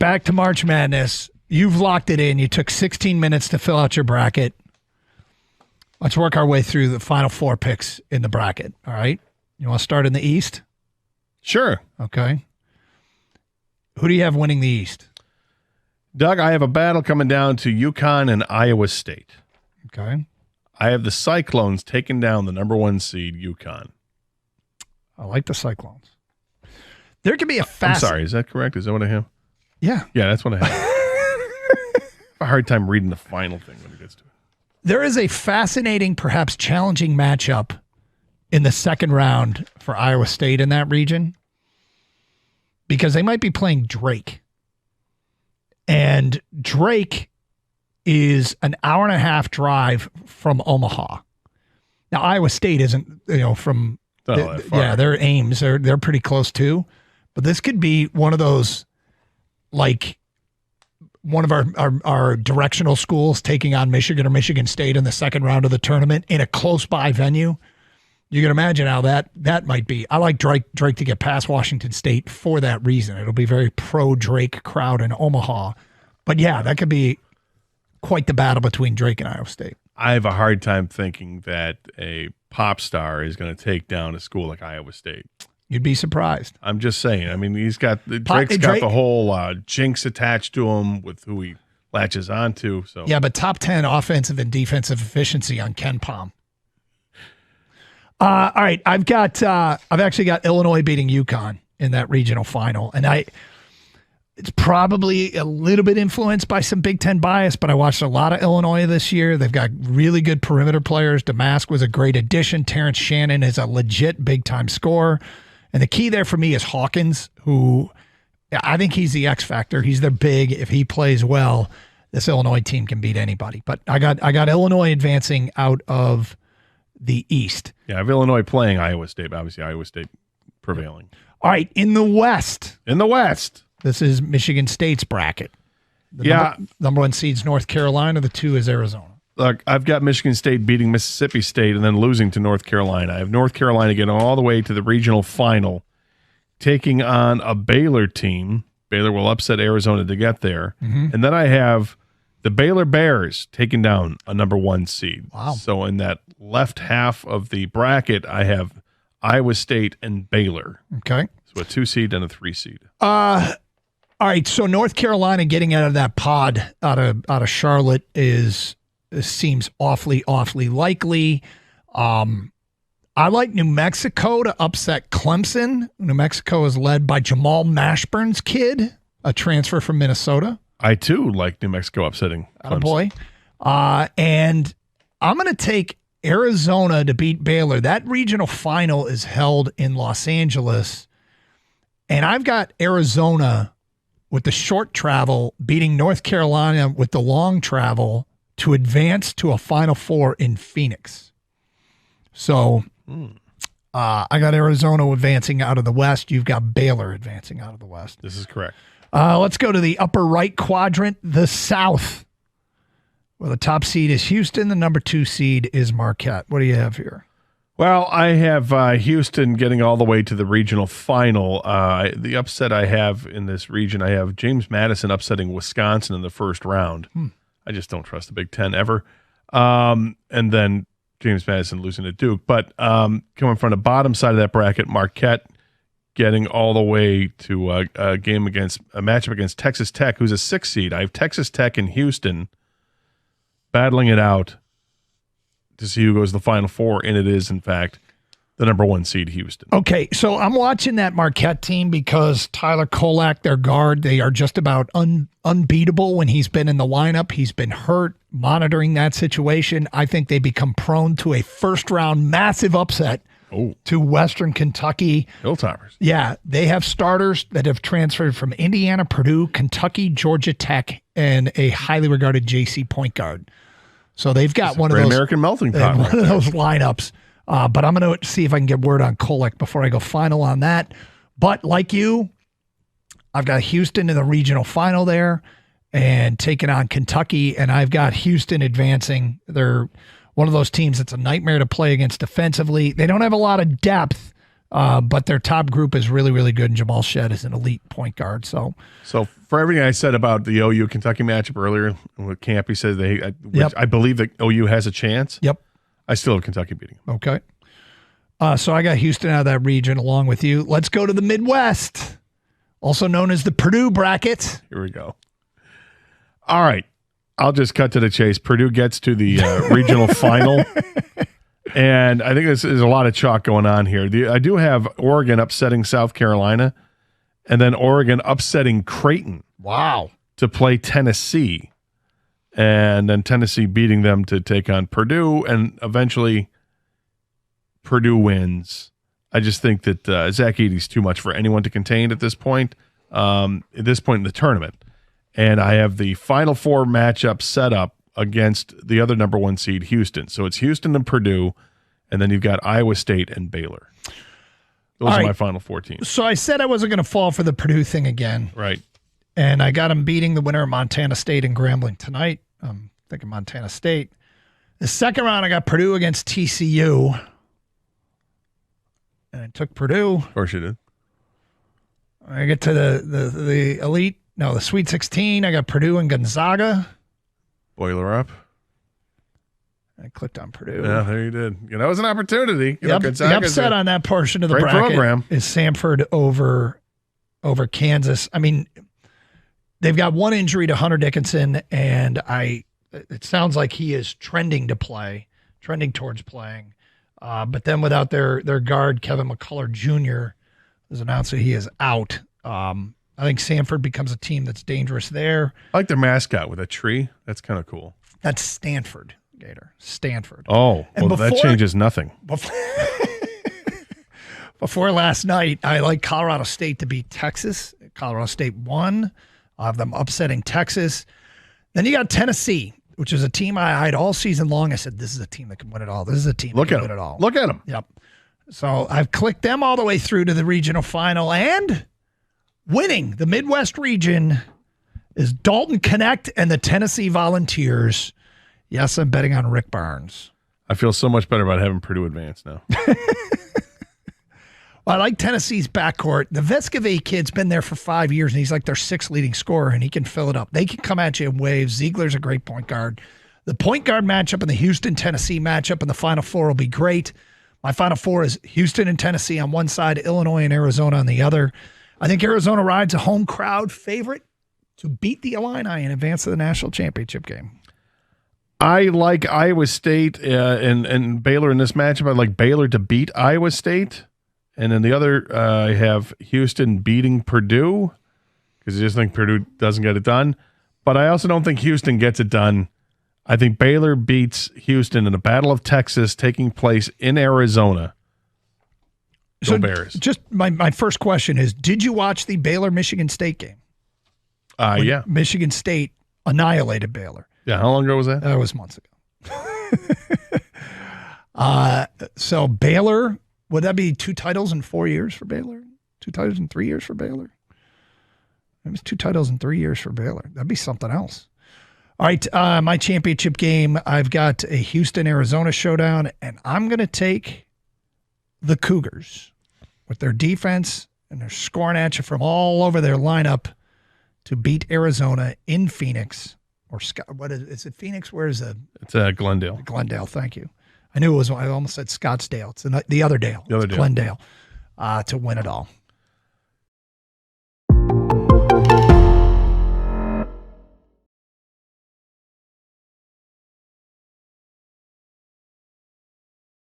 back to March Madness. You've locked it in. You took 16 minutes to fill out your bracket. Let's work our way through the final 4 picks in the bracket. All right. You want to start in the East? Sure. Okay. Who do you have winning the East? Doug, I have a battle coming down to UConn and Iowa State. Okay. I have the Cyclones taking down the number 1 seed, UConn. I like the Cyclones. There could be a I'm sorry, is that correct? Is that what I have? Yeah. Yeah, that's what I have. I have a hard time reading the final thing when it gets to it. There is a fascinating, perhaps challenging matchup in the second round for Iowa State in that region because they might be playing Drake. And Drake is an hour-and-a-half drive from Omaha. Now, Iowa State isn't, from that far. Yeah, they're Ames. They're pretty close too. But this could be one of those, like, one of our directional schools taking on Michigan or Michigan State in the second round of the tournament in a close-by venue. You can imagine how that might be. I like Drake to get past Washington State for that reason. It'll be very pro-Drake crowd in Omaha. But, yeah, that could be quite the battle between Drake and Iowa State. I have a hard time thinking that a pop star is going to take down a school like Iowa State. You'd be surprised. I'm just saying. I mean, Drake's got the whole jinx attached to him with who he latches onto. So yeah, but top 10 offensive and defensive efficiency on Ken Pom. All right, I've actually got Illinois beating UConn in that regional final, and it's probably a little bit influenced by some Big Ten bias, but I watched a lot of Illinois this year. They've got really good perimeter players. Damask was a great addition. Terrence Shannon is a legit big-time scorer. And the key there for me is Hawkins, who I think he's the X factor. He's their big. If he plays well, this Illinois team can beat anybody. But I got Illinois advancing out of the East. Yeah, I have Illinois playing Iowa State. Obviously, Iowa State prevailing. All right, in the West. This is Michigan State's bracket. Number 1 seed's North Carolina. The 2 is Arizona. Look, I've got Michigan State beating Mississippi State and then losing to North Carolina. I have North Carolina getting all the way to the regional final, taking on a Baylor team. Baylor will upset Arizona to get there. Mm-hmm. And then I have the Baylor Bears taking down a number 1 seed. Wow. So in that left half of the bracket, I have Iowa State and Baylor. Okay. So a 2 seed and a 3 seed. All right, so North Carolina getting out of that pod out of Charlotte seems awfully likely. I like New Mexico to upset Clemson. New Mexico is led by Jamal Mashburn's kid, a transfer from Minnesota. I, too, like New Mexico upsetting Clemson. Boy. And I'm going to take Arizona to beat Baylor. That regional final is held in Los Angeles. And I've got Arizona with the short travel beating North Carolina with the long travel to advance to a Final Four in Phoenix. So I got Arizona advancing out of the West. You've got Baylor advancing out of the West. This is correct. Let's go to the upper right quadrant, the South, where the top seed is Houston. The number 2 seed is Marquette. What do you have here? Well, I have Houston getting all the way to the regional final. The upset I have in this region, I have James Madison upsetting Wisconsin in the first round. I just don't trust the Big Ten ever. And then James Madison losing to Duke. But coming from the bottom side of that bracket, Marquette getting all the way to a matchup against Texas Tech, who's a 6 seed. I have Texas Tech and Houston battling it out to see who goes to the Final Four, and it is, in fact, the number 1 seed, Houston. Okay, so I'm watching that Marquette team because Tyler Kolak, their guard, they are just about unbeatable when he's been in the lineup. He's been hurt, monitoring that situation. I think they become prone to a first-round massive upset to Western Kentucky. Hilltoppers. Yeah, they have starters that have transferred from Indiana, Purdue, Kentucky, Georgia Tech, and a highly regarded JC point guard. So they've got one of those American melting pot. One of those lineups. But I'm going to see if I can get word on Kolek before I go final on that. But like you, I've got Houston in the regional final there and taking on Kentucky, and I've got Houston advancing. They're one of those teams that's a nightmare to play against defensively. They don't have a lot of depth, But their top group is really, really good, and Jamal Shedd is an elite point guard. So for everything I said about the OU Kentucky matchup earlier, what Campy says I believe that OU has a chance. Yep. I still have Kentucky beating them. Okay. So I got Houston out of that region along with you. Let's go to the Midwest, also known as the Purdue bracket. Here we go. All right. I'll just cut to the chase. Purdue gets to the regional final. And I think there's a lot of chalk going on here. I do have Oregon upsetting South Carolina, and then Oregon upsetting Creighton. Wow. To play Tennessee, and then Tennessee beating them to take on Purdue, and eventually Purdue wins. I just think that Zach Edey's too much for anyone to contain at this point in the tournament. And I have the Final Four matchup set up against the other number 1 seed, Houston. So it's Houston and Purdue, and then you've got Iowa State and Baylor. Those are my Final Four teams. So I said I wasn't going to fall for the Purdue thing again. Right. And I got them beating the winner of Montana State and Grambling tonight. I'm thinking Montana State. The second round, I got Purdue against TCU. And I took Purdue. Of course you did. I get to the elite. No, the Sweet 16. I got Purdue and Gonzaga. Boiler up. I clicked on Purdue. Yeah, there you did. That was an opportunity. The upset on that portion of the bracket program is Samford over Kansas. I mean, they've got one injury to Hunter Dickinson, and it sounds like he is trending towards playing. But then without their guard, Kevin McCullough Jr., has announced that he is out. I think Samford becomes a team that's dangerous there. I like their mascot with a tree. That's kind of cool. That's Stanford, Gator. Stanford. Oh, well, that changes nothing. Before last night, I like Colorado State to beat Texas. Colorado State won. I have them upsetting Texas. Then you got Tennessee, which is a team I eyed all season long. I said, this is a team that can win it all. This is a team that can win it all. Look at them. Yep. So I've clicked them all the way through to the regional final, and winning the Midwest region is Dalton Connect and the Tennessee Volunteers. Yes, I'm betting on Rick Barnes. I feel so much better about having Purdue advance now. Well, I like Tennessee's backcourt. The Vescovay kid's been there for 5 years, and he's like their 6th leading scorer, and he can fill it up. They can come at you in waves. Ziegler's a great point guard. The point guard matchup and the Houston-Tennessee matchup in the Final Four will be great. My Final Four is Houston and Tennessee on one side, Illinois and Arizona on the other. I think Arizona rides a home crowd favorite to beat the Illini and advance to the national championship game. I like Iowa State and Baylor in this matchup. I like Baylor to beat Iowa State. And then the other, I have Houston beating Purdue because I just think Purdue doesn't get it done. But I also don't think Houston gets it done. I think Baylor beats Houston in the Battle of Texas taking place in Arizona. Go Bears. Just my first question is, did you watch the Baylor-Michigan State game? Yeah. Michigan State annihilated Baylor. Yeah, how long ago was that? That was months ago. So Baylor, would that be 2 titles in 4 years for Baylor? 2 titles in 3 years for Baylor? It was 2 titles in 3 years for Baylor. That'd be something else. All right, my championship game, I've got a Houston-Arizona showdown, and I'm going to take the Cougars with their defense, and they're scoring at you from all over their lineup to beat Arizona in Phoenix. Or what is it? Phoenix? Where is it? It's Glendale. Glendale, thank you. I knew it was, I almost said Scottsdale. It's the other Dale. The other It's Dale. Glendale to win it all.